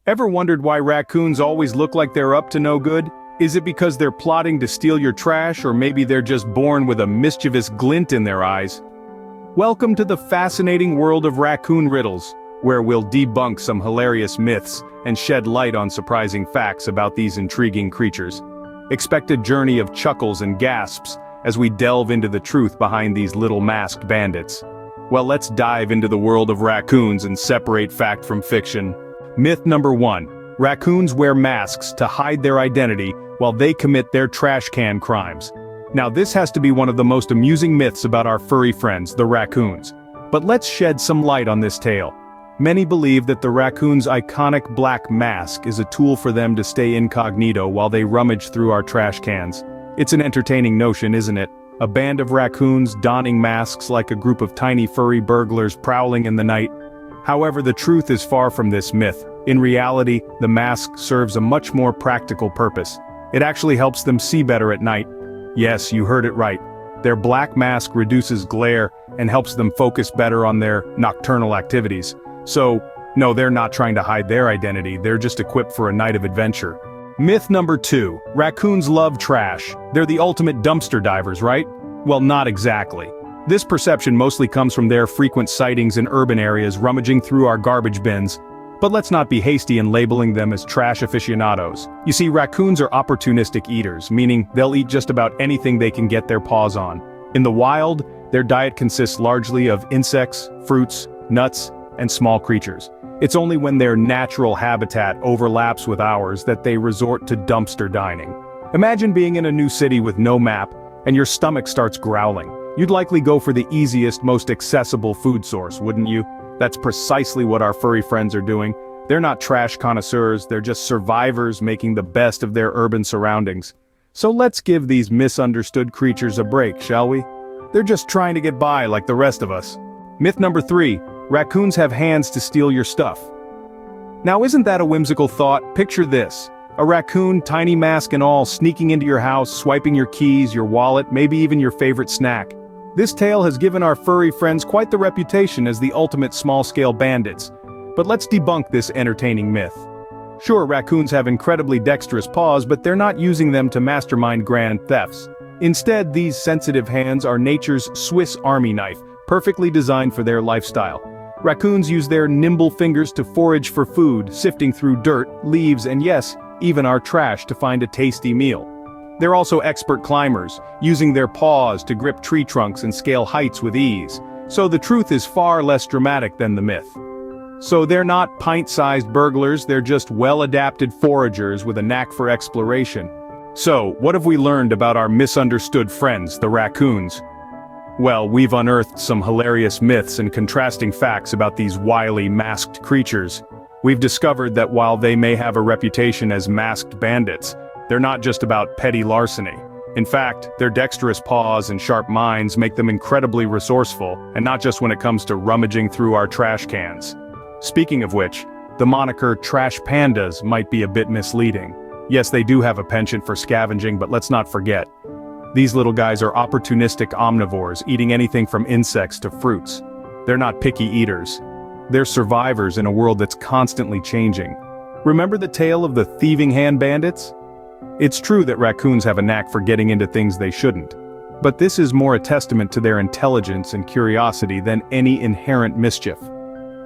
Ever wondered why raccoons always look like they're up to no good? Is it because they're plotting to steal your trash, or maybe they're just born with a mischievous glint in their eyes? Welcome to the fascinating world of raccoon riddles, where we'll debunk some hilarious myths and shed light on surprising facts about these intriguing creatures. Expect a journey of chuckles and gasps as we delve into the truth behind these little masked bandits. Well, let's dive into the world of raccoons and separate fact from fiction. Myth number 1. Raccoons wear masks to hide their identity while they commit their trash can crimes. Now this has to be one of the most amusing myths about our furry friends, the raccoons. But let's shed some light on this tale. Many believe that the raccoon's iconic black mask is a tool for them to stay incognito while they rummage through our trash cans. It's an entertaining notion, isn't it? A band of raccoons donning masks like a group of tiny furry burglars prowling in the night. However, the truth is far from this myth. In reality, the mask serves a much more practical purpose. It actually helps them see better at night. Yes, you heard it right. Their black mask reduces glare and helps them focus better on their nocturnal activities. So, no, they're not trying to hide their identity, they're just equipped for a night of adventure. Myth number 2. Raccoons love trash. They're the ultimate dumpster divers, right? Well, not exactly. This perception mostly comes from their frequent sightings in urban areas rummaging through our garbage bins. But let's not be hasty in labeling them as trash aficionados. You see, raccoons are opportunistic eaters, meaning they'll eat just about anything they can get their paws on. In the wild, their diet consists largely of insects, fruits, nuts, and small creatures. It's only when their natural habitat overlaps with ours that they resort to dumpster dining. Imagine being in a new city with no map, and your stomach starts growling. You'd likely go for the easiest, most accessible food source, wouldn't you? That's precisely what our furry friends are doing. They're not trash connoisseurs, they're just survivors making the best of their urban surroundings. So let's give these misunderstood creatures a break, shall we? They're just trying to get by like the rest of us. Myth number 3. Raccoons have hands to steal your stuff. Now isn't that a whimsical thought? Picture this. A raccoon, tiny mask and all, sneaking into your house, swiping your keys, your wallet, maybe even your favorite snack. This tale has given our furry friends quite the reputation as the ultimate small-scale bandits. But let's debunk this entertaining myth. Sure, raccoons have incredibly dexterous paws, but they're not using them to mastermind grand thefts. Instead, these sensitive hands are nature's Swiss Army knife, perfectly designed for their lifestyle. Raccoons use their nimble fingers to forage for food, sifting through dirt, leaves, and yes, even our trash to find a tasty meal. They're also expert climbers, using their paws to grip tree trunks and scale heights with ease. So the truth is far less dramatic than the myth. So they're not pint-sized burglars, they're just well-adapted foragers with a knack for exploration. So, what have we learned about our misunderstood friends, the raccoons? Well, we've unearthed some hilarious myths and contrasting facts about these wily, masked creatures. We've discovered that while they may have a reputation as masked bandits, they're not just about petty larceny. In fact, their dexterous paws and sharp minds make them incredibly resourceful, and not just when it comes to rummaging through our trash cans. Speaking of which, the moniker trash pandas might be a bit misleading. Yes, they do have a penchant for scavenging, but let's not forget. These little guys are opportunistic omnivores, eating anything from insects to fruits. They're not picky eaters. They're survivors in a world that's constantly changing. Remember the tale of the thieving hand bandits? It's true that raccoons have a knack for getting into things they shouldn't. But this is more a testament to their intelligence and curiosity than any inherent mischief.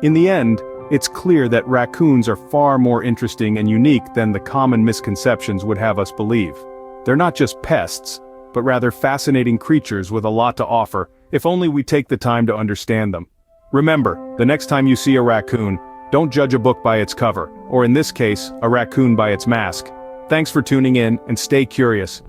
In the end, it's clear that raccoons are far more interesting and unique than the common misconceptions would have us believe. They're not just pests, but rather fascinating creatures with a lot to offer, if only we take the time to understand them. Remember, the next time you see a raccoon, don't judge a book by its cover, or in this case, a raccoon by its mask. Thanks for tuning in, and stay curious.